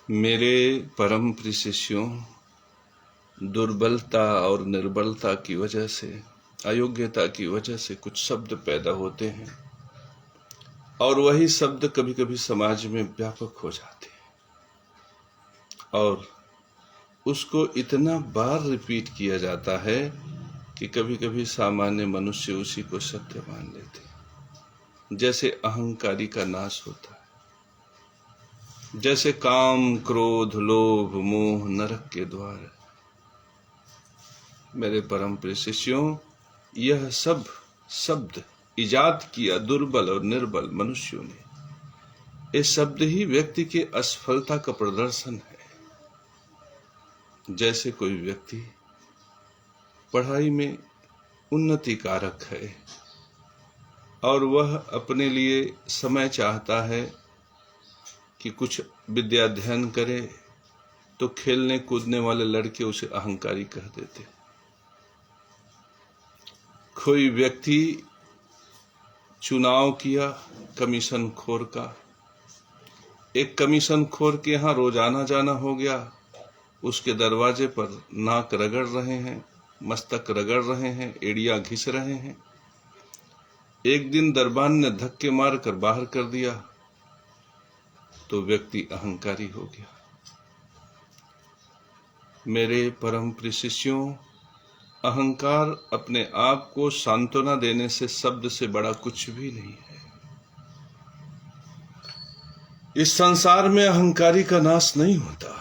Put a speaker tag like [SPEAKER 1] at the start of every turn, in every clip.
[SPEAKER 1] मेरे परम प्रिय शिष्यों, दुर्बलता और निर्बलता की वजह से, अयोग्यता की वजह से कुछ शब्द पैदा होते हैं और वही शब्द कभी कभी समाज में व्यापक हो जाते हैं और उसको इतना बार रिपीट किया जाता है कि कभी कभी सामान्य मनुष्य उसी को सत्य मान लेते हैं। जैसे अहंकारी का नाश होता है, जैसे काम, क्रोध, लोभ, मोह नरक के द्वार है। मेरे परम प्रिय शिष्यों, यह सब शब्द इजाद किया दुर्बल और निर्बल मनुष्यों ने। ये शब्द ही व्यक्ति के असफलता का प्रदर्शन है। जैसे कोई व्यक्ति पढ़ाई में उन्नति कारक है और वह अपने लिए समय चाहता है कि कुछ विद्या अध्ययन करे, तो खेलने कूदने वाले लड़के उसे अहंकारी कह देते। कोई व्यक्ति चुनाव किया कमीशन खोर का, एक कमीशन खोर के यहाँ रोजाना जाना हो गया, उसके दरवाजे पर नाक रगड़ रहे हैं, मस्तक रगड़ रहे हैं, एड़ियां घिस रहे हैं। एक दिन दरबान ने धक्के मार कर बाहर कर दिया तो व्यक्ति अहंकारी हो गया। मेरे परम प्रिय शिष्यों, अहंकार अपने आप को सांत्वना देने से शब्द से बड़ा कुछ भी नहीं है। इस संसार में अहंकारी का नाश नहीं होता।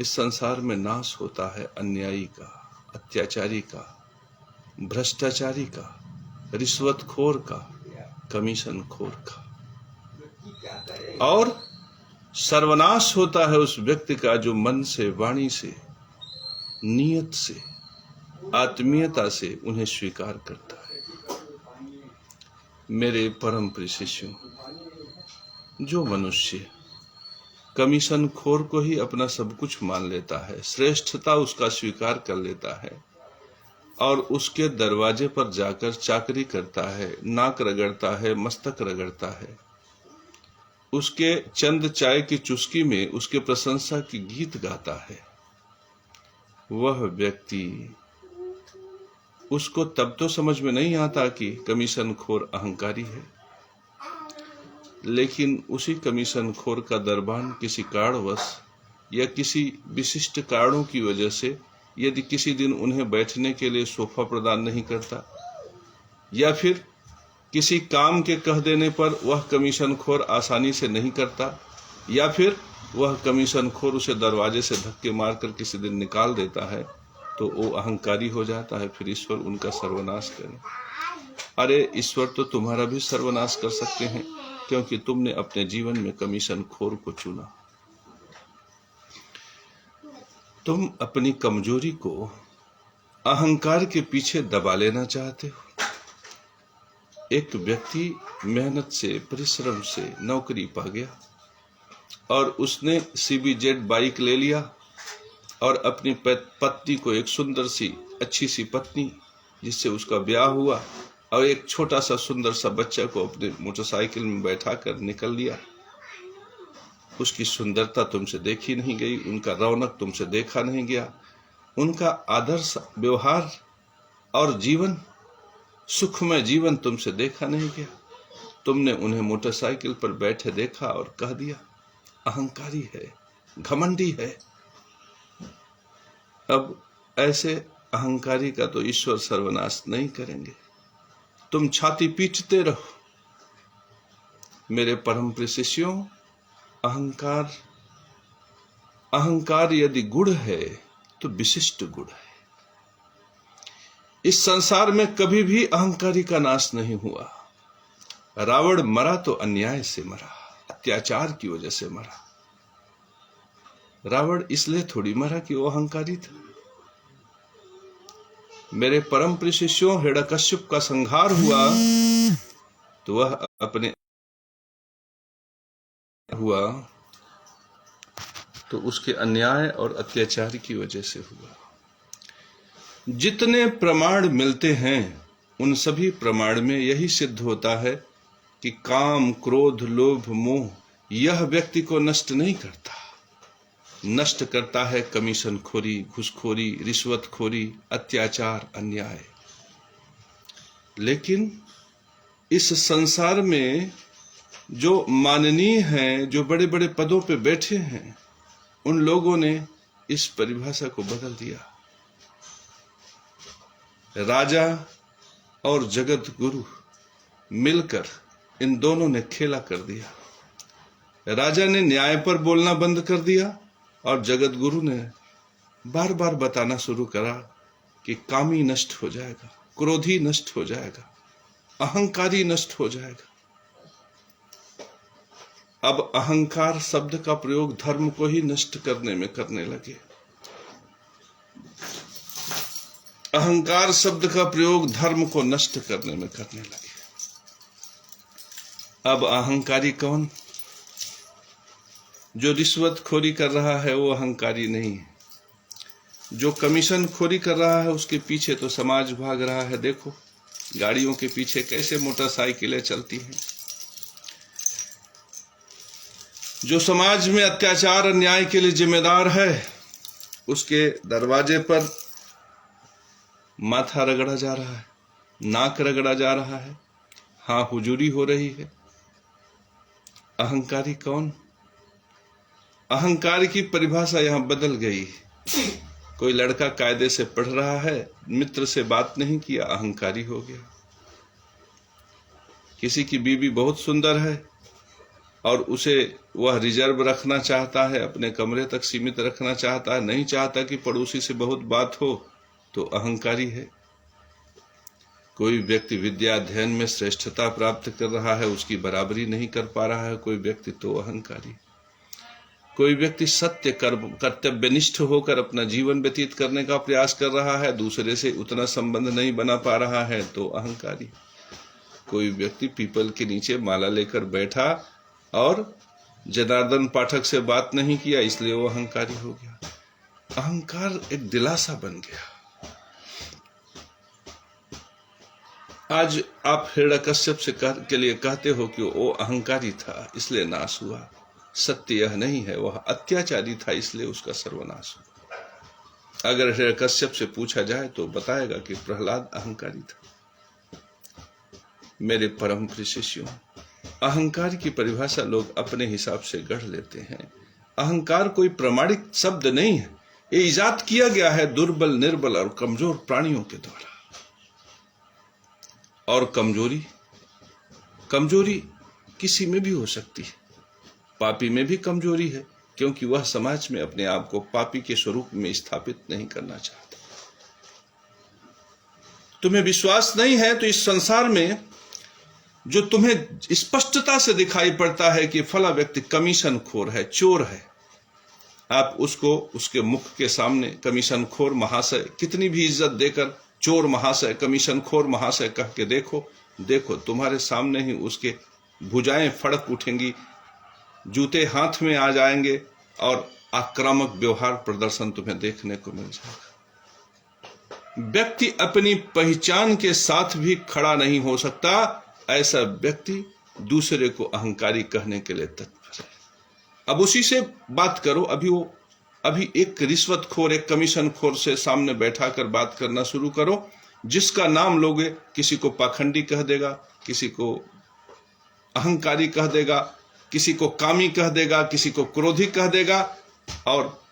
[SPEAKER 1] इस संसार में नाश होता है अन्यायी का, अत्याचारी का, भ्रष्टाचारी का, रिश्वतखोर का, कमीशन खोर का, और सर्वनाश होता है उस व्यक्ति का जो मन से, वाणी से, नियत से, आत्मीयता से उन्हें स्वीकार करता है। मेरे परम प्रिय शिष्यों, जो मनुष्य कमीशन खोर को ही अपना सब कुछ मान लेता है, श्रेष्ठता उसका स्वीकार कर लेता है और उसके दरवाजे पर जाकर चाकरी करता है, नाक रगड़ता है, मस्तक रगड़ता है, उसके चंद चाय की चुस्की में उसके प्रशंसा की गीत गाता है, वह व्यक्ति, उसको तब तो समझ में नहीं आता कि कमीशन खोर अहंकारी है, लेकिन उसी कमीशन खोर का दरबान किसी कारणवश या किसी विशिष्ट कारणों की वजह से यदि किसी दिन उन्हें बैठने के लिए सोफा प्रदान नहीं करता, या फिर किसी काम के कह देने पर वह कमीशन खोर आसानी से नहीं करता, या फिर वह कमीशन खोर उसे दरवाजे से धक्के मारकर किसी दिन निकाल देता है, तो वो अहंकारी हो जाता है। फिर ईश्वर उनका सर्वनाश करे। अरे, ईश्वर तो तुम्हारा भी सर्वनाश कर सकते हैं, क्योंकि तुमने अपने जीवन में कमीशन खोर को चुना। तुम अपनी कमजोरी को अहंकार के पीछे दबा लेना चाहते हो। एक व्यक्ति मेहनत से, परिश्रम से नौकरी पा गया और उसने CBZ बाइक ले लिया और अपनी पत्नी को, एक सुंदर सी अच्छी सी पत्नी जिससे उसका ब्याह हुआ, और एक छोटा सा सुंदर सा बच्चा को अपने मोटरसाइकिल में बैठा कर निकल लिया। उसकी सुंदरता तुमसे देखी नहीं गई, उनका रौनक तुमसे देखा नहीं गया, उनका आदर्श व्यवहार और जीवन, सुखमय जीवन तुमसे देखा नहीं गया। तुमने उन्हें मोटरसाइकिल पर बैठे देखा और कह दिया अहंकारी है, घमंडी है। अब ऐसे अहंकारी का तो ईश्वर सर्वनाश नहीं करेंगे। तुम छाती पीटते रहो। मेरे परम प्रिय शिष्यों, अहंकार यदि गुण है तो विशिष्ट गुण है। इस संसार में कभी भी अहंकारी का नाश नहीं हुआ। रावण मरा तो अन्याय से मरा, अत्याचार की वजह से मरा। रावण इसलिए थोड़ी मरा कि वो अहंकारी था। मेरे परम प्रिय शिष्यों, हिरण्यकश्यप का संहार हुआ तो वह अपने हुआ तो उसके अन्याय और अत्याचार की वजह से हुआ। जितने प्रमाण मिलते हैं उन सभी प्रमाण में यही सिद्ध होता है कि काम, क्रोध, लोभ, मोह यह व्यक्ति को नष्ट नहीं करता, नष्ट करता है कमीशनखोरी, घूसखोरी, रिश्वतखोरी, अत्याचार, अन्याय। लेकिन इस संसार में जो माननीय हैं, जो बड़े बड़े पदों पे बैठे हैं, उन लोगों ने इस परिभाषा को बदल दिया। राजा और जगत गुरु मिलकर इन दोनों ने खेला कर दिया। राजा ने न्याय पर बोलना बंद कर दिया और जगत गुरु ने बार बार बताना शुरू करा कि कामी नष्ट हो जाएगा, क्रोधी नष्ट हो जाएगा, अहंकारी नष्ट हो जाएगा। अब अहंकार शब्द का प्रयोग धर्म को ही नष्ट करने में करने लगे। अहंकार शब्द का प्रयोग धर्म को नष्ट करने में करने लगे। अब अहंकारी कौन? जो रिश्वतखोरी कर रहा है वो अहंकारी नहीं है। जो कमीशन खोरी कर रहा है उसके पीछे तो समाज भाग रहा है। देखो गाड़ियों के पीछे कैसे मोटरसाइकिलें चलती हैं। जो समाज में अत्याचार अन्याय के लिए जिम्मेदार है उसके दरवाजे पर माथा रगड़ा जा रहा है, नाक रगड़ा जा रहा है, हाँ हुजूरी हो रही है। अहंकारी कौन? अहंकार की परिभाषा यहां बदल गई। कोई लड़का कायदे से पढ़ रहा है, मित्र से बात नहीं किया, अहंकारी हो गया। किसी की बीवी बहुत सुंदर है और उसे वह रिजर्व रखना चाहता है, अपने कमरे तक सीमित रखना चाहता है, नहीं चाहता कि पड़ोसी से बहुत बात हो, तो अहंकारी है। कोई व्यक्ति विद्या अध्ययन में श्रेष्ठता प्राप्त कर रहा है, उसकी बराबरी नहीं कर पा रहा है, कोई व्यक्ति तो अहंकारी। कोई व्यक्ति सत्य कर्तव्यनिष्ठ होकर अपना जीवन व्यतीत करने का प्रयास कर रहा है, दूसरे से उतना संबंध नहीं बना पा रहा है, तो अहंकारी। कोई व्यक्ति पीपल के नीचे माला लेकर बैठा और जनार्दन पाठक से बात नहीं किया, इसलिए वो अहंकारी हो गया। अहंकार एक दिलासा बन गया। आज आप हिरण्यकश्यप से के लिए कहते हो कि वो अहंकारी था इसलिए नाश हुआ। सत्य यह नहीं है, वह अत्याचारी था इसलिए उसका सर्वनाश हुआ। अगर हिरण्यकश्यप से पूछा जाए तो बताएगा कि प्रहलाद अहंकारी था। मेरे परम प्रिय शिष्यों, अहंकार की परिभाषा लोग अपने हिसाब से गढ़ लेते हैं। अहंकार कोई प्रमाणिक शब्द नहीं है, ये इजाद किया गया है दुर्बल, निर्बल और कमजोर प्राणियों के द्वारा। और कमजोरी किसी में भी हो सकती है। पापी में भी कमजोरी है, क्योंकि वह समाज में अपने आप को पापी के स्वरूप में स्थापित नहीं करना चाहता। तुम्हें विश्वास नहीं है तो इस संसार में जो तुम्हें स्पष्टता से दिखाई पड़ता है कि फला व्यक्ति कमीशनखोर है, चोर है, आप उसको उसके मुख के सामने कमीशनखोर महाशय कितनी भी इज्जत देकर चोर महाशय, कमीशनखोर महाशय कह के देखो तुम्हारे सामने ही उसके भुजाएं फड़क उठेंगी, जूते हाथ में आ जाएंगे और आक्रामक व्यवहार प्रदर्शन तुम्हें देखने को मिल जाएगा। व्यक्ति अपनी पहचान के साथ भी खड़ा नहीं हो सकता, ऐसा व्यक्ति दूसरे को अहंकारी कहने के लिए तत्पर है। अब उसी से बात करो। अभी एक रिश्वतखोर, एक कमीशनखोर से सामने बैठाकर बात करना शुरू करो, जिसका नाम लोगे, किसी को पाखंडी कह देगा, किसी को अहंकारी कह देगा, किसी को कामी कह देगा, किसी को क्रोधी कह देगा। और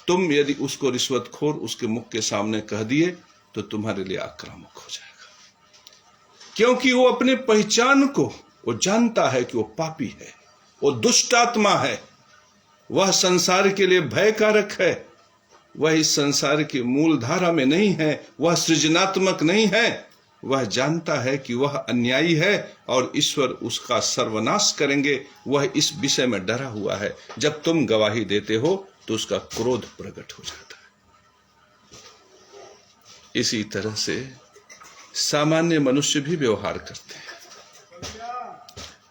[SPEAKER 1] तुम यदि उसको रिश्वतखोर उसके मुख के सामने कह दिए तो तुम्हारे लिए आक्रामक हो जाएगा, क्योंकि वो अपने पहचान को वो जानता है कि वो पापी है, वो दुष्ट आत्मा है, वह संसार के लिए भयकारक है, वह इस संसार की मूल धारा में नहीं है, वह सृजनात्मक नहीं है। वह जानता है कि वह अन्यायी है और ईश्वर उसका सर्वनाश करेंगे। वह इस विषय में डरा हुआ है। जब तुम गवाही देते हो तो उसका क्रोध प्रकट हो जाता है। इसी तरह से सामान्य मनुष्य भी व्यवहार करते हैं।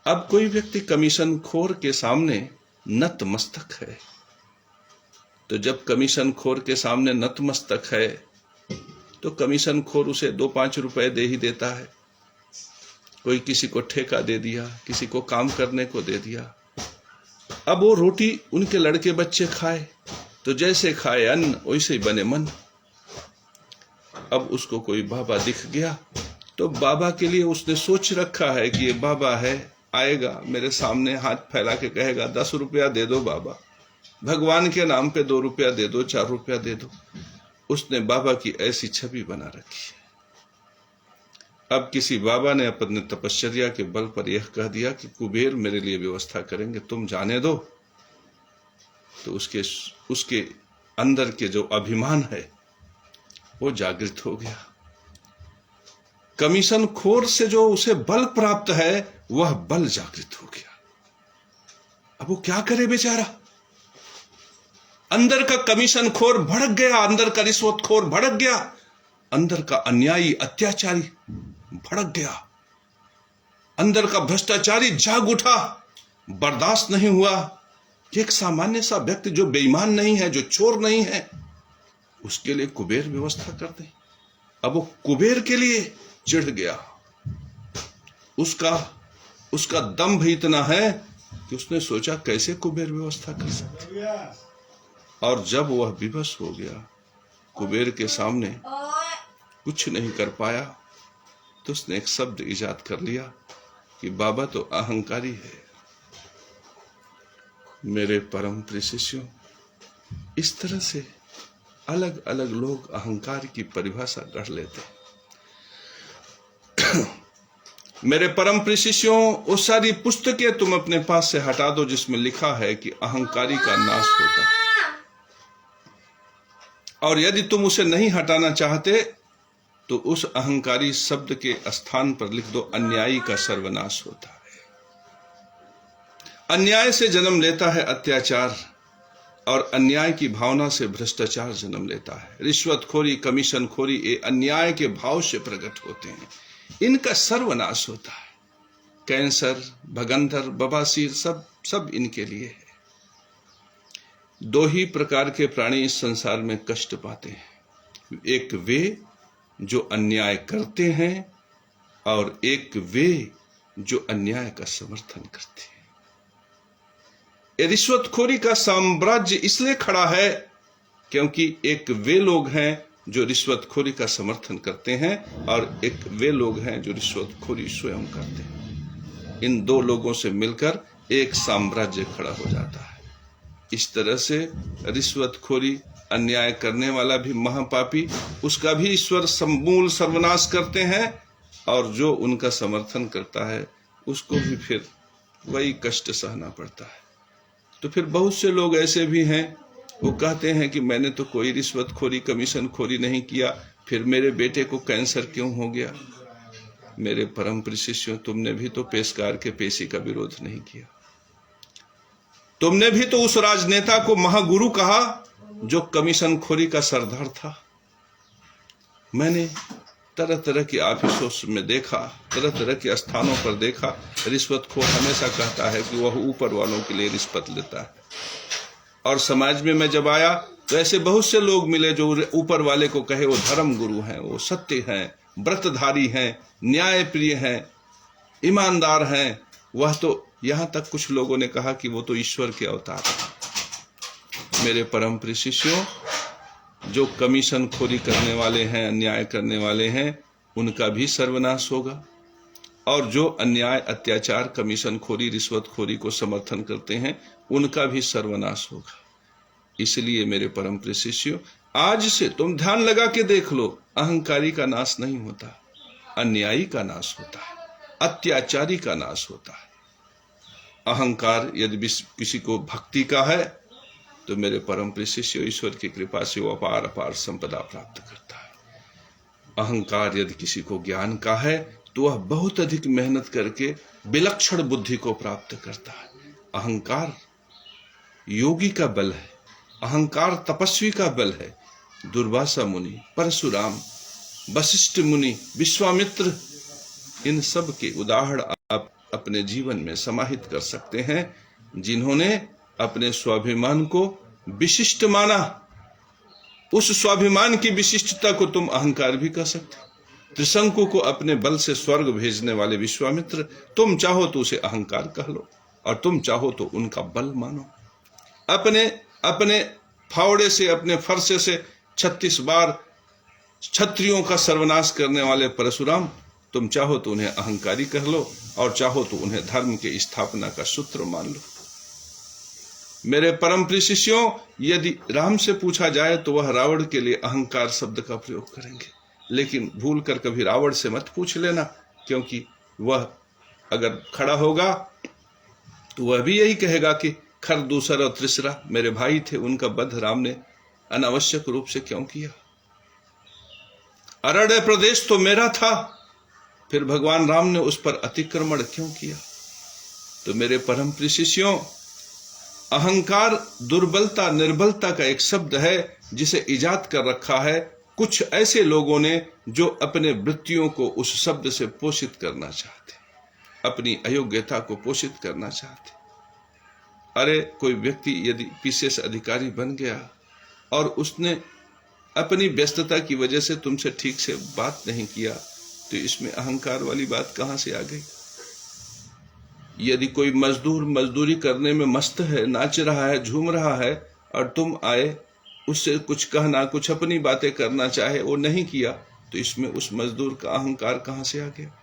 [SPEAKER 1] अब कोई व्यक्ति कमीशनखोर के सामने नतमस्तक है, तो जब कमीशनखोर के सामने नतमस्तक है तो कमीशनखोर उसे 2-5 रुपए दे ही देता है। कोई किसी को ठेका दे दिया, किसी को काम करने को दे दिया। अब वो रोटी उनके लड़के बच्चे खाए तो जैसे खाए अन्न वैसे ही बने मन। अब उसको कोई बाबा दिख गया तो बाबा के लिए उसने सोच रखा है कि ये बाबा है, आएगा मेरे सामने हाथ फैला के कहेगा 10 रुपया दे दो बाबा, भगवान के नाम पे 2 रुपया दे दो, 4 रुपया दे दो। उसने बाबा की ऐसी छवि बना रखी है। अब किसी बाबा ने अपने तपश्चर्या के बल पर यह कह दिया कि कुबेर मेरे लिए व्यवस्था करेंगे, तुम जाने दो, तो उसके अंदर के जो अभिमान है वो जागृत हो गया। कमीशन खोर से जो उसे बल प्राप्त है वह बल जागृत हो गया। अब वो क्या करे बेचारा? अंदर का कमीशन खोर भड़क गया, अंदर का रिश्वतखोर भड़क गया, अंदर का अन्यायी अत्याचारी भड़क गया, अंदर का भ्रष्टाचारी जाग उठा। बर्दाश्त नहीं हुआ कि एक सामान्य सा व्यक्ति जो बेईमान नहीं है, जो चोर नहीं है, उसके लिए कुबेर व्यवस्था कर दे। अब वो कुबेर के लिए चिढ़ गया। उसका दंभ इतना है कि उसने सोचा कैसे कुबेर व्यवस्था कर सकते। और जब वह विवश हो गया, कुबेर के सामने कुछ नहीं कर पाया, तो उसने एक शब्द इजाद कर लिया कि बाबा तो अहंकारी है। मेरे परम प्रिय शिष्यों, इस तरह से अलग अलग लोग अहंकार की परिभाषा गढ़ लेते हैं। मेरे परम प्रिय शिष्यों, वो सारी पुस्तकें तुम अपने पास से हटा दो जिसमें लिखा है कि अहंकारी का नाश होता है, और यदि तुम उसे नहीं हटाना चाहते तो उस अहंकारी शब्द के स्थान पर लिख दो अन्यायी का सर्वनाश होता है। अन्याय से जन्म लेता है अत्याचार, और अन्याय की भावना से भ्रष्टाचार जन्म लेता है। रिश्वतखोरी, कमीशनखोरी ये अन्याय के भाव से प्रकट होते हैं, इनका सर्वनाश होता है। कैंसर, भगंदर, बवासीर सब इनके लिए है। 2 ही प्रकार के प्राणी इस संसार में कष्ट पाते हैं, एक वे जो अन्याय करते हैं और एक वे जो अन्याय का समर्थन करते हैं। ये रिश्वतखोरी का साम्राज्य इसलिए खड़ा है क्योंकि एक वे लोग हैं जो रिश्वतखोरी का समर्थन करते हैं और एक वे लोग हैं जो रिश्वतखोरी स्वयं करते हैं। इन 2 लोगों से मिलकर एक साम्राज्य खड़ा हो जाता है। इस तरह से रिश्वतखोरी, अन्याय करने वाला भी महापापी, उसका भी ईश्वर समूल सर्वनाश करते हैं, और जो उनका समर्थन करता है उसको भी फिर वही कष्ट सहना पड़ता है। तो फिर बहुत से लोग ऐसे भी हैं, वो कहते हैं कि मैंने तो कोई रिश्वतखोरी, कमीशनखोरी नहीं किया, फिर मेरे बेटे को कैंसर क्यों हो गया? मेरे परम प्रिय शिष्यों, तुमने भी तो पेशकार के पेशी का विरोध नहीं किया। तुमने भी तो उस राजनेता को महागुरु कहा जो कमीशनखोरी का सरदार था। मैंने तरह तरह की ऑफिसों में देखा, तरह तरह के स्थानों पर देखा, रिश्वतखोर हमेशा कहता है कि वह ऊपर वालों के लिए रिश्वत लेता है। और समाज में मैं जब आया तो ऐसे बहुत से लोग मिले जो ऊपर वाले को कहे वो धर्म गुरु हैं, वो सत्य हैं, व्रतधारी हैं, न्याय प्रिय हैं, ईमानदार हैं। वह तो यहाँ तक कुछ लोगों ने कहा कि वो तो ईश्वर के अवतार हैं। मेरे परम प्रिय शिष्यों, जो कमीशनखोरी करने वाले हैं, अन्याय करने वाले हैं, उनका भी सर्वनाश होगा, और जो अन्याय, अत्याचार, कमीशनखोरी, रिश्वतखोरी को समर्थन करते हैं, उनका भी सर्वनाश होगा। इसलिए मेरे परम प्रिय शिष्यों, आज से तुम ध्यान लगा के देख लो, अहंकारी का नाश नहीं होता, अन्यायी का नाश होता है, अत्याचारी का नाश होता है। अहंकार यदि किसी को भक्ति का है तो मेरे परम प्रिय शिष्य, ईश्वर की कृपा से वो अपार अपार संपदा प्राप्त करता है। अहंकार यदि किसी को ज्ञान का है तो वह बहुत अधिक मेहनत करके विलक्षण बुद्धि को प्राप्त करता है। अहंकार योगी का बल है, अहंकार तपस्वी का बल है। दुर्वासा मुनि, परशुराम, वशिष्ठ मुनि, विश्वामित्र, इन सब के उदाहरण आप अपने जीवन में समाहित कर सकते हैं, जिन्होंने अपने स्वाभिमान को विशिष्ट माना। उस स्वाभिमान की विशिष्टता को तुम अहंकार भी कह सकते हो। त्रिशंकु को अपने बल से स्वर्ग भेजने वाले विश्वामित्र, तुम चाहो तो उसे अहंकार कह लो, और तुम चाहो तो उनका बल मानो। अपने अपने फावड़े से, अपने फरसे से 36 बार क्षत्रियों का सर्वनाश करने वाले परशुराम, तुम चाहो तो उन्हें अहंकारी कह लो और चाहो तो उन्हें धर्म के स्थापना का सूत्र मान लो। मेरे परम प्रिय शिष्यों, यदि राम से पूछा जाए तो वह रावण के लिए अहंकार शब्द का प्रयोग करेंगे, लेकिन भूल कर कभी रावण से मत पूछ लेना, क्योंकि वह अगर खड़ा होगा तो वह भी यही कहेगा कि खर दूसरा और तीसरा मेरे भाई थे, उनका वध राम ने अनावश्यक रूप से क्यों किया। अरण्य प्रदेश तो मेरा था, फिर भगवान राम ने उस पर अतिक्रमण क्यों किया। तो मेरे परम प्रिय शिष्यों, अहंकार दुर्बलता, निर्बलता का एक शब्द है जिसे इजाद कर रखा है कुछ ऐसे लोगों ने जो अपने वृत्तियों को उस शब्द से पोषित करना चाहते, अपनी अयोग्यता को पोषित करना चाहते। अरे कोई व्यक्ति यदि पीसीएस अधिकारी बन गया और उसने अपनी व्यस्तता की वजह से तुमसे ठीक से बात नहीं किया, तो इसमें अहंकार वाली बात कहां से आ गई। यदि कोई मजदूर मजदूरी करने में मस्त है, नाच रहा है, झूम रहा है, और तुम आए उससे कुछ कहना, कुछ अपनी बातें करना चाहे, वो नहीं किया, तो इसमें उस मजदूर का अहंकार कहां से आ गया।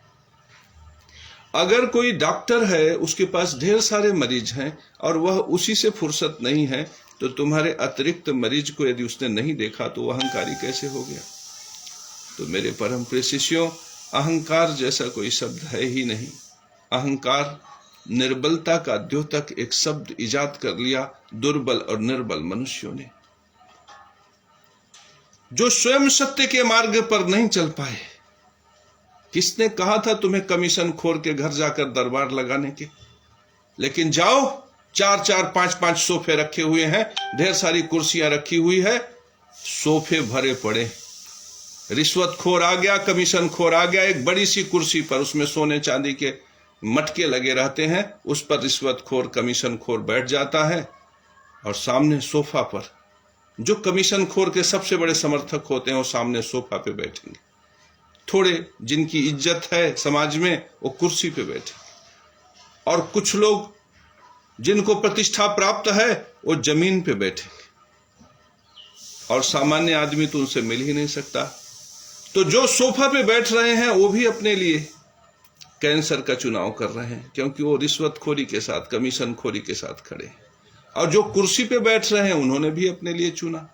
[SPEAKER 1] अगर कोई डॉक्टर है, उसके पास ढेर सारे मरीज हैं और वह उसी से फुर्सत नहीं है, तो तुम्हारे अतिरिक्त मरीज को यदि उसने नहीं देखा तो वह अहंकारी कैसे हो गया। तो मेरे परम प्रिय शिष्यों, अहंकार जैसा कोई शब्द है ही नहीं। अहंकार निर्बलता का द्योतक एक शब्द इजाद कर लिया दुर्बल और निर्बल मनुष्यों ने, जो स्वयं सत्य के मार्ग पर नहीं चल पाए। किसने कहा था तुम्हें कमीशन खोर के घर जाकर दरबार लगाने के। लेकिन जाओ, 4-4, 5-5 सोफे रखे हुए हैं, ढेर सारी कुर्सियां रखी हुई है, सोफे भरे पड़े। रिश्वतखोर आ गया, कमीशन खोर आ गया, एक बड़ी सी कुर्सी पर उसमें सोने चांदी के मटके लगे रहते हैं, उस पर रिश्वतखोर कमीशन खोर बैठ जाता है, और सामने सोफा पर जो कमीशन खोर के सबसे बड़े समर्थक होते हैं वो सामने सोफा पे बैठेंगे। थोड़े जिनकी इज्जत है समाज में वो कुर्सी पे बैठेंगे, और कुछ लोग जिनको प्रतिष्ठा प्राप्त है वो जमीन पे बैठेंगे, और सामान्य आदमी तो उनसे मिल ही नहीं सकता। तो जो सोफा पे बैठ रहे हैं वो भी अपने लिए कैंसर का चुनाव कर रहे हैं, क्योंकि वो रिश्वतखोरी के साथ, कमीशन खोरी के साथ खड़े हैं। और जो कुर्सी पे बैठ रहे हैं उन्होंने भी अपने लिए चुना,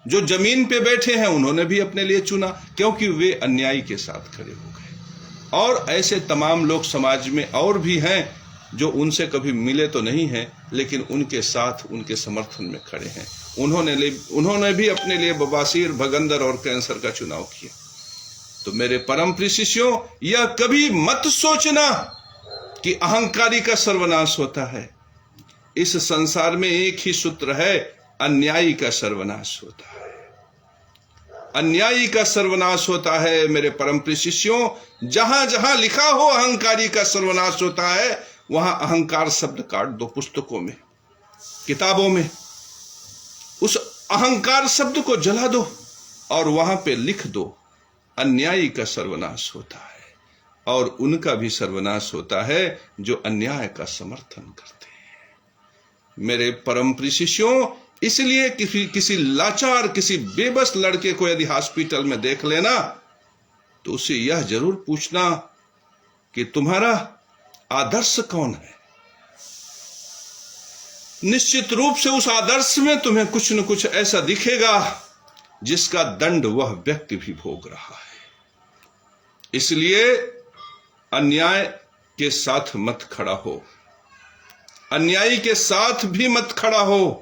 [SPEAKER 1] जो जमीन पे बैठे हैं उन्होंने भी अपने लिए चुना, क्योंकि वे अन्यायी के साथ खड़े हो गए। और ऐसे तमाम लोग समाज में और भी हैं जो उनसे कभी मिले तो नहीं हैं, लेकिन उनके साथ, उनके समर्थन में खड़े हैं। उन्होंने भी अपने लिए बवासीर, भगंदर और कैंसर का चुनाव किया। तो मेरे परम प्रिय शिष्यों, यह कभी मत सोचना कि अहंकारी का सर्वनाश होता है। इस संसार में एक ही सूत्र है, अन्यायी का सर्वनाश होता है। अन्यायी का सर्वनाश होता है। मेरे परम प्रिय शिष्यों, जहां जहां लिखा हो अहंकारी का सर्वनाश होता है, वहां अहंकार शब्द काट दो पुस्तकों में, किताबों में, उस अहंकार शब्द को जला दो और वहां पे लिख दो, अन्यायी का सर्वनाश होता है। और उनका भी सर्वनाश होता है जो अन्याय का समर्थन करते हैं। मेरे परम प्रिय शिष्यों, इसलिए किसी लाचार, किसी बेबस लड़के को यदि हॉस्पिटल में देख लेना, तो उसे यह जरूर पूछना कि तुम्हारा आदर्श कौन है। निश्चित रूप से उस आदर्श में तुम्हें कुछ न कुछ ऐसा दिखेगा जिसका दंड वह व्यक्ति भी भोग रहा है। इसलिए अन्याय के साथ मत खड़ा हो, अन्यायी के साथ भी मत खड़ा हो,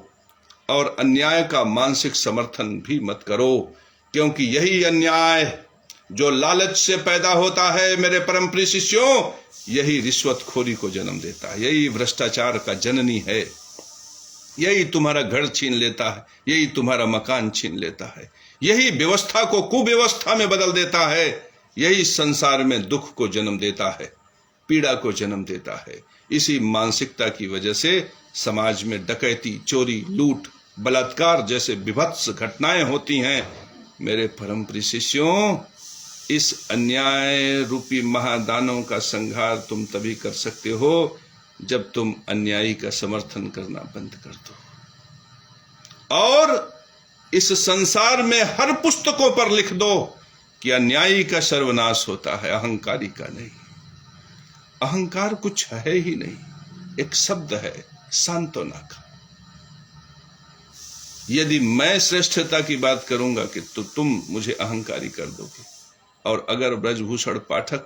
[SPEAKER 1] और अन्याय का मानसिक समर्थन भी मत करो, क्योंकि यही अन्याय जो लालच से पैदा होता है, मेरे परम प्रिय शिष्यों, यही रिश्वतखोरी को जन्म देता है, यही भ्रष्टाचार का जननी है, यही तुम्हारा घर छीन लेता है, यही तुम्हारा मकान छीन लेता है, यही व्यवस्था को कुव्यवस्था में बदल देता है, यही संसार में दुख को जन्म देता है, पीड़ा को जन्म देता है। इसी मानसिकता की वजह से समाज में डकैती, चोरी, लूट, बलात्कार जैसे विभत्स घटनाएं होती हैं। मेरे परम प्रिय शिष्यों, इस अन्याय रूपी महादानों का संहार तुम तभी कर सकते हो जब तुम अन्यायी का समर्थन करना बंद कर दो और इस संसार में हर पुस्तकों पर लिख दो कि अन्यायी का सर्वनाश होता है, अहंकारी का नहीं। अहंकार कुछ है ही नहीं, एक शब्द है सांत्वना का। यदि मैं श्रेष्ठता की बात करूंगा कि तो तुम मुझे अहंकारी कर दोगे, और अगर ब्रजभूषण पाठक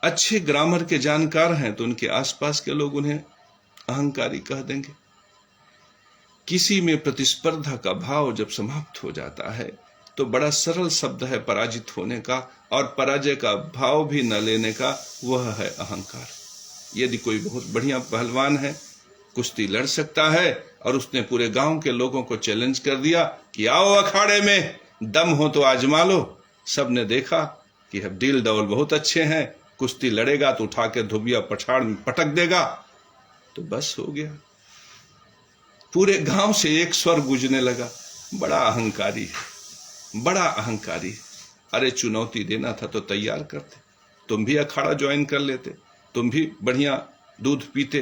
[SPEAKER 1] अच्छे ग्रामर के जानकार हैं तो उनके आसपास के लोग उन्हें अहंकारी कह देंगे। किसी में प्रतिस्पर्धा का भाव जब समाप्त हो जाता है तो बड़ा सरल शब्द है पराजित होने का, और पराजय का भाव भी न लेने का, वह है अहंकार। यदि कोई बहुत बढ़िया पहलवान है, कुश्ती लड़ सकता है, और उसने पूरे गांव के लोगों को चैलेंज कर दिया कि आओ अखाड़े में, दम हो तो आजमा लो। सबने देखा कि अब डील डौल बहुत अच्छे हैं, कुश्ती लड़ेगा तो उठा के धोबिया पछाड़ में पटक देगा, तो बस हो गया। पूरे गांव से एक स्वर गूंजने लगा, बड़ा अहंकारी है, बड़ा अहंकारी है। अरे चुनौती देना था तो तैयार करते, तुम भी अखाड़ा ज्वाइन कर लेते, तुम भी बढ़िया दूध पीते,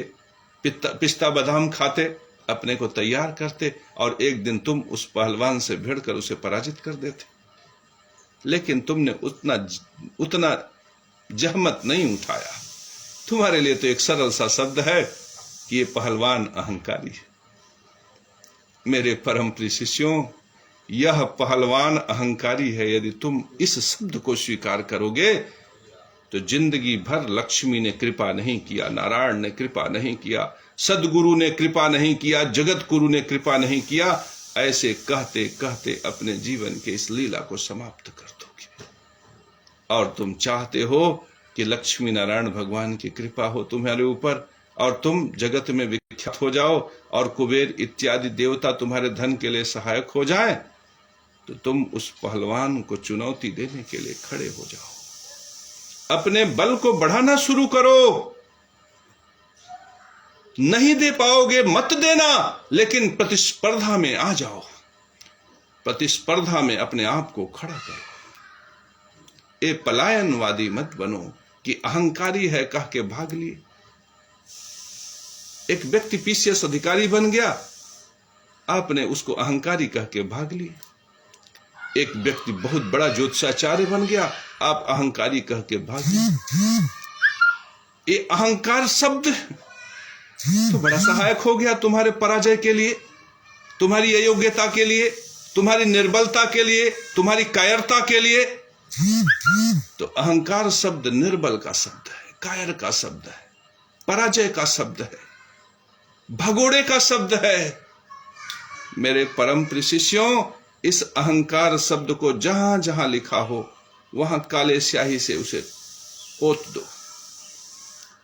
[SPEAKER 1] पिस्ता बादाम खाते, अपने को तैयार करते, और एक दिन तुम उस पहलवान से भिड़कर उसे पराजित कर देते। लेकिन तुमने उतना जहमत नहीं उठाया। तुम्हारे लिए तो एक सरल सा शब्द है कि ये पहलवान अहंकारी है। मेरे परम प्रिय शिष्यों, यह पहलवान अहंकारी है। यदि तुम इस शब्द को स्वीकार करोगे तो जिंदगी भर लक्ष्मी ने कृपा नहीं किया, नारायण ने कृपा नहीं किया, सदगुरु ने कृपा नहीं किया, जगत गुरु ने कृपा नहीं किया, ऐसे कहते कहते अपने जीवन के इस लीला को समाप्त कर दोगे। और तुम चाहते हो कि लक्ष्मी नारायण भगवान की कृपा हो तुम्हारे ऊपर, और तुम जगत में विख्यात हो जाओ, और कुबेर इत्यादि देवता तुम्हारे धन के लिए सहायक हो जाए, तो तुम उस पहलवान को चुनौती देने के लिए खड़े हो जाओ। अपने बल को बढ़ाना शुरू करो। नहीं दे पाओगे मत देना, लेकिन प्रतिस्पर्धा में आ जाओ, प्रतिस्पर्धा में अपने आप को खड़ा करो। ए पलायनवादी मत बनो कि अहंकारी है कह के भाग लिए। एक व्यक्ति पीसीएस अधिकारी बन गया, आपने उसको अहंकारी कह के भाग लिए। एक व्यक्ति बहुत बड़ा ज्योतिषाचार्य बन गया, आप अहंकारी कह के भाग लिए। ये अहंकार शब्द तो बड़ा सहायक हो गया तुम्हारे पराजय के लिए, तुम्हारी अयोग्यता के लिए, तुम्हारी निर्बलता के लिए, तुम्हारी कायरता के लिए। तो अहंकार शब्द निर्बल का शब्द है, कायर का शब्द है, पराजय का शब्द है, भगोड़े का शब्द है। मेरे परम प्रिय शिष्यों, इस अहंकार शब्द को जहां जहां लिखा हो वहां काले स्याही से उसे पोत दो,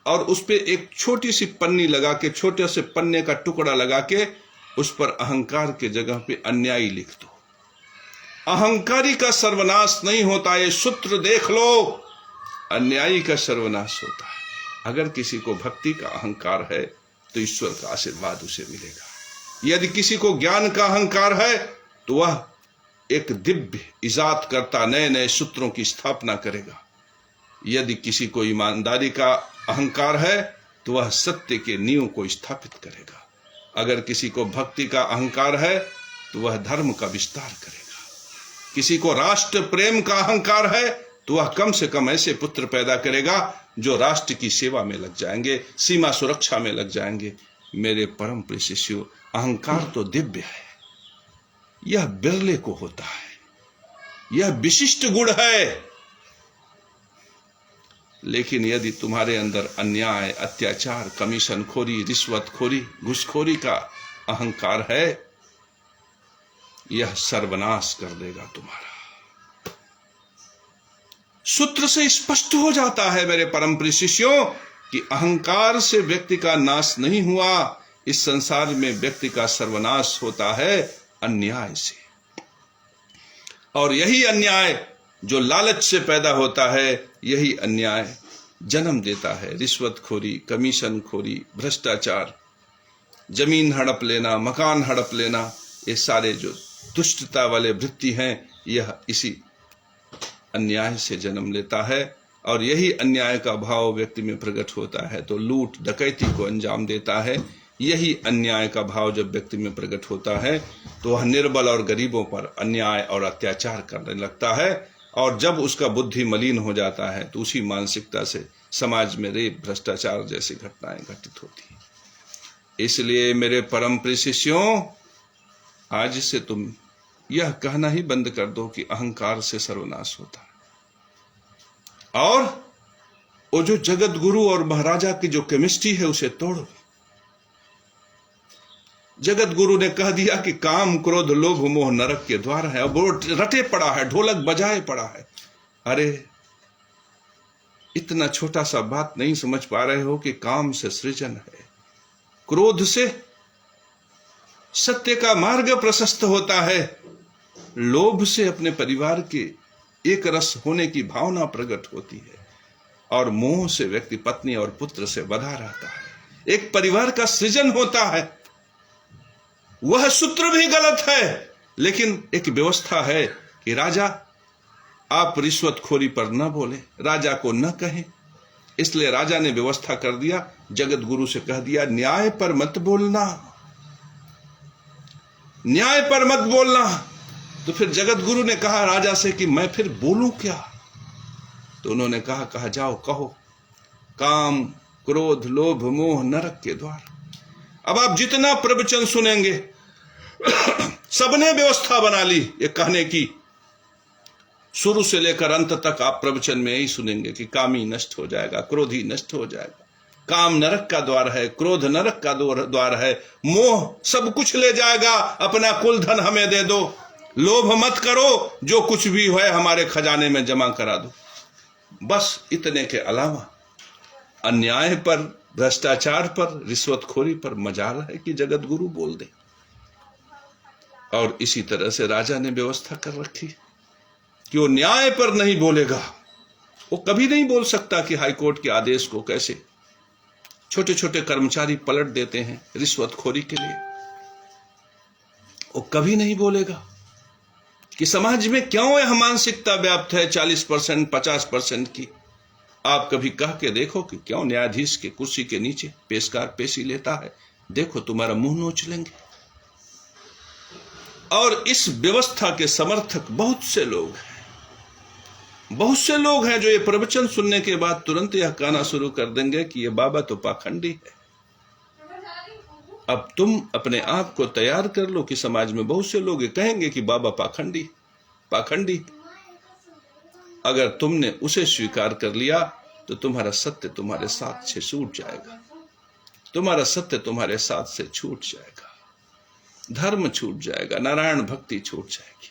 [SPEAKER 1] और उस पे एक छोटी सी पन्नी लगा के, छोटे से पन्ने का टुकड़ा लगा के, उस पर अहंकार के जगह पे अन्यायी लिख दो। अहंकारी का सर्वनाश नहीं होता, ये सूत्र देख लो, अन्यायी का सर्वनाश होता है। अगर किसी को भक्ति का अहंकार है तो ईश्वर का आशीर्वाद उसे मिलेगा। यदि किसी को ज्ञान का अहंकार है तो वह एक दिव्य इजाद करता नए नए सूत्रों की स्थापना करेगा। यदि किसी को ईमानदारी का अहंकार है तो वह सत्य के नींव को स्थापित करेगा। अगर किसी को भक्ति का अहंकार है तो वह धर्म का विस्तार करेगा। किसी को राष्ट्र प्रेम का अहंकार है तो वह कम से कम ऐसे पुत्र पैदा करेगा जो राष्ट्र की सेवा में लग जाएंगे, सीमा सुरक्षा में लग जाएंगे। मेरे परम प्रिय शिष्यों, अहंकार तो दिव्य है, यह बिरले को होता है, यह विशिष्ट गुण है। लेकिन यदि तुम्हारे अंदर अन्याय, अत्याचार, कमीशनखोरी, रिश्वतखोरी, घूसखोरी का अहंकार है, यह सर्वनाश कर देगा तुम्हारा। सूत्र से स्पष्ट हो जाता है मेरे परम प्रिय शिष्यों कि अहंकार से व्यक्ति का नाश नहीं हुआ, इस संसार में व्यक्ति का सर्वनाश होता है अन्याय से। और यही अन्याय जो लालच से पैदा होता है, यही अन्याय जन्म देता है रिश्वतखोरी, कमीशनखोरी, भ्रष्टाचार, जमीन हड़प लेना, मकान हड़प लेना। ये सारे जो दुष्टता वाले वृत्ति हैं, यह इसी अन्याय से जन्म लेता है। और यही अन्याय का भाव व्यक्ति में प्रकट होता है तो लूट डकैती को अंजाम देता है। यही अन्याय का भाव जब व्यक्ति में प्रकट होता है तो वह निर्बल और गरीबों पर अन्याय और अत्याचार करने लगता है, और जब उसका बुद्धि मलिन हो जाता है तो उसी मानसिकता से समाज में रेप, भ्रष्टाचार जैसी घटनाएं घटित होती हैं। इसलिए मेरे परम प्रिय शिष्यों, आज से तुम यह कहना ही बंद कर दो कि अहंकार से सर्वनाश होता है, और वो जो जगत गुरु और महाराजा की जो केमिस्ट्री है उसे तोड़ो। जगत गुरु ने कह दिया कि काम, क्रोध, लोभ, मोह नरक के द्वार है, अब वो रटे पड़ा है, ढोलक बजाए पड़ा है। अरे इतना छोटा सा बात नहीं समझ पा रहे हो कि काम से सृजन है, क्रोध से सत्य का मार्ग प्रशस्त होता है, लोभ से अपने परिवार के एक रस होने की भावना प्रकट होती है, और मोह से व्यक्ति पत्नी और पुत्र से बंधा रहता है। एक परिवार का सृजन होता है। वह सूत्र भी गलत है, लेकिन एक व्यवस्था है कि राजा आप रिश्वतखोरी पर न बोले, राजा को न कहें। इसलिए राजा ने व्यवस्था कर दिया, जगत गुरु से कह दिया न्याय पर मत बोलना, न्याय पर मत बोलना। तो फिर जगत गुरु ने कहा राजा से कि मैं फिर बोलूं क्या? तो उन्होंने कहा जाओ कहो, काम, क्रोध, लोभ, मोह नरक के द्वार। अब आप जितना प्रवचन सुनेंगे सबने व्यवस्था बना ली ये कहने की, शुरू से लेकर अंत तक आप प्रवचन में यही सुनेंगे कि कामी नष्ट हो जाएगा, क्रोधी नष्ट हो जाएगा, काम नरक का द्वार है, क्रोध नरक का द्वार है, मोह सब कुछ ले जाएगा, अपना कुल धन हमें दे दो, लोभ मत करो, जो कुछ भी है हमारे खजाने में जमा करा दो। बस इतने के अलावा अन्याय पर, भ्रष्टाचार पर, रिश्वतखोरी पर मजाल है कि जगत गुरु बोल दे। और इसी तरह से राजा ने व्यवस्था कर रखी कि वो न्याय पर नहीं बोलेगा। वो कभी नहीं बोल सकता कि हाईकोर्ट के आदेश को कैसे छोटे छोटे कर्मचारी पलट देते हैं रिश्वतखोरी के लिए। वो कभी नहीं बोलेगा कि समाज में क्यों यह मानसिकता व्याप्त है 40%, 50% की। आप कभी कह के देखो कि क्यों न्यायाधीश के कुर्सी के नीचे पेशकार पेशी लेता है, देखो तुम्हारा मुंह नोच लेंगे। और इस व्यवस्था के समर्थक बहुत से लोग हैं जो ये प्रवचन सुनने के बाद तुरंत यह कहना शुरू कर देंगे कि ये बाबा तो पाखंडी है। अब तुम अपने आप को तैयार कर लो कि समाज में बहुत से लोग कहेंगे कि बाबा पाखंडी। अगर तुमने उसे स्वीकार कर लिया तो तुम्हारा सत्य तुम्हारे साथ से छूट जाएगा, तुम्हारा सत्य तुम्हारे साथ से छूट जाएगा, धर्म छूट जाएगा, नारायण भक्ति छूट जाएगी।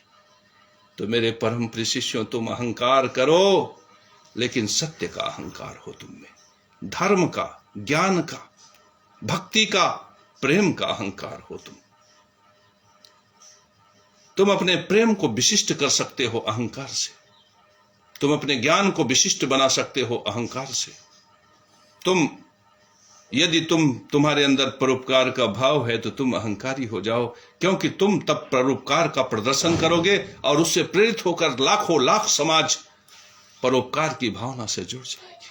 [SPEAKER 1] तो मेरे परम प्रिय शिष्यों, तुम अहंकार करो, लेकिन सत्य का अहंकार हो तुम में, धर्म का, ज्ञान का, भक्ति का, प्रेम का अहंकार हो तुम अपने प्रेम को विशिष्ट कर सकते हो अहंकार से, तुम अपने ज्ञान को विशिष्ट बना सकते हो अहंकार से। यदि तुम्हारे अंदर परोपकार का भाव है तो तुम अहंकारी हो जाओ, क्योंकि तुम तब परोपकार का प्रदर्शन करोगे और उससे प्रेरित होकर लाखों लाख समाज परोपकार की भावना से जुड़ जाएगी।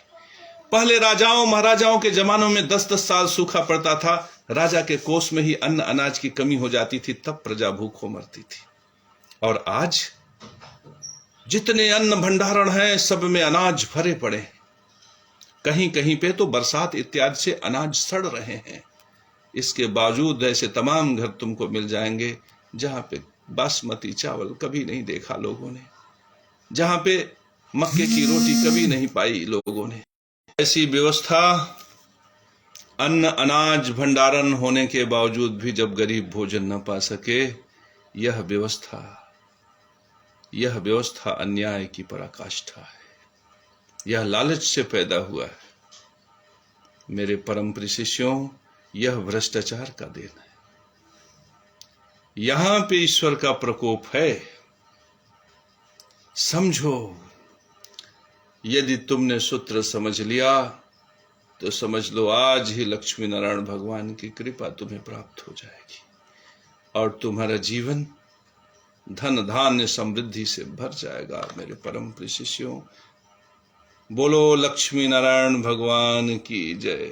[SPEAKER 1] पहले राजाओं महाराजाओं के जमानों में 10-10 साल सूखा पड़ता था, राजा के कोष में ही अन्न अनाज की कमी हो जाती थी, तब प्रजा भूखों मरती थी। और आज जितने अन्न भंडारण हैं सब में अनाज भरे पड़े हैं, कहीं कहीं पे तो बरसात इत्यादि से अनाज सड़ रहे हैं। इसके बावजूद ऐसे तमाम घर तुमको मिल जाएंगे जहां पे बासमती चावल कभी नहीं देखा लोगों ने, जहां पे मक्के की रोटी कभी नहीं पाई लोगों ने। ऐसी व्यवस्था, अन्न अनाज भंडारण होने के बावजूद भी जब गरीब भोजन न पा सके, यह व्यवस्था अन्याय की पराकाष्ठा है, यह लालच से पैदा हुआ है। मेरे परम प्रिय शिष्यों, यह भ्रष्टाचार का देन है। यहां पे ईश्वर का प्रकोप है। समझो, यदि तुमने सूत्र समझ लिया तो समझ लो आज ही लक्ष्मी नारायण भगवान की कृपा तुम्हें प्राप्त हो जाएगी और तुम्हारा जीवन धन धान्य समृद्धि से भर जाएगा। मेरे परम प्रिय शिष्यों, बोलो लक्ष्मी नारायण भगवान की जय।